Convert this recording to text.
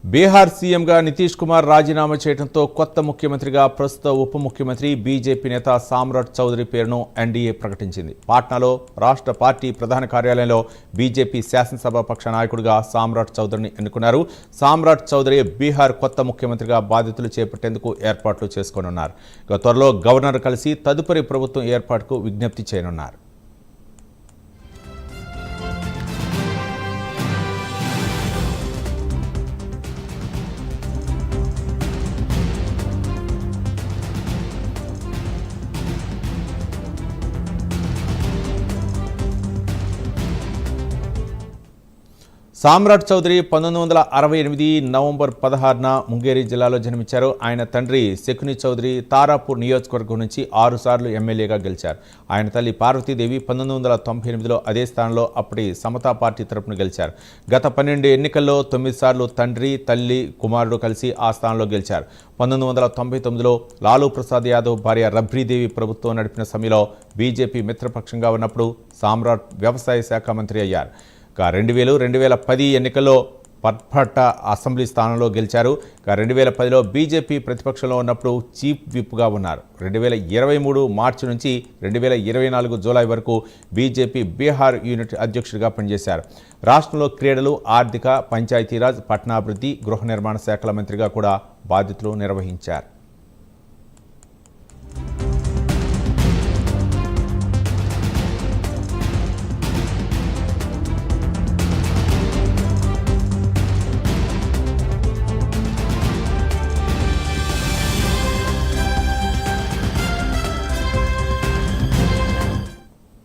బీహార్ సీఎంగా నితీష్ కుమార్ రాజీనామా చేయడంతో కొత్త ముఖ్యమంత్రిగా ప్రస్తుత ఉప ముఖ్యమంత్రి బీజేపీ నేత సామ్రాట్ చౌదరి పేరును ఎన్డీఏ ప్రకటించింది. పాట్నాలో రాష్ట్ర పార్టీ ప్రధాన కార్యాలయంలో బీజేపీ శాసనసభాపక్ష నాయకుడిగా సామ్రాట్ చౌదరిని ఎన్నుకున్నారు. సామ్రాట్ చౌదరి బీహార్ కొత్త ముఖ్యమంత్రిగా బాధ్యతలు చేపట్టేందుకు ఏర్పాట్లు చేసుకోనున్నారు. త్వరలో గవర్నర్ కలిసి తదుపరి ప్రభుత్వం ఏర్పాటుకు విజ్ఞప్తి చేయనున్నారు. సామ్రాట్ చౌదరి 1968 నవంబర్ 16న ముంగేరి జిల్లాలో జన్మించారు. ఆయన తండ్రి శకుని చౌదరి తారాపూర్ నియోజకవర్గం నుంచి 6 సార్లు ఎమ్మెల్యేగా గెలిచారు. ఆయన తల్లి పార్వతీదేవి 1998లో అదే స్థానంలో అప్పటి సమతా పార్టీ తరపున గెలిచారు. గత 12 ఎన్నికల్లో 9 సార్లు తండ్రి, తల్లి, కుమారుడు కలిసి ఆ స్థానంలో గెలిచారు. 1999లో లాలూ ప్రసాద్ యాదవ్ భార్య రబ్రీదేవి ప్రభుత్వం నడిపిన సమయంలో బీజేపీ మిత్రపక్షంగా ఉన్నప్పుడు సామ్రాట్ వ్యవసాయ శాఖ మంత్రి అయ్యారు. 2010 ఎన్నికల్లో పట్పట్ట అసెంబ్లీ స్థానంలో గెలిచారు. 2010లో బీజేపీ ప్రతిపక్షంలో ఉన్నప్పుడు చీఫ్ విప్గా ఉన్నారు. 2023 మార్చి నుంచి 2024 జూలై వరకు బీజేపీ బీహార్ యూనిట్ అధ్యక్షుడిగా పనిచేశారు. రాష్ట్రంలో క్రీడలు, ఆర్థిక, పంచాయతీరాజ్, పట్టణాభివృద్ధి, గృహ నిర్మాణ శాఖల మంత్రిగా కూడా బాధ్యతలు నిర్వహించారు.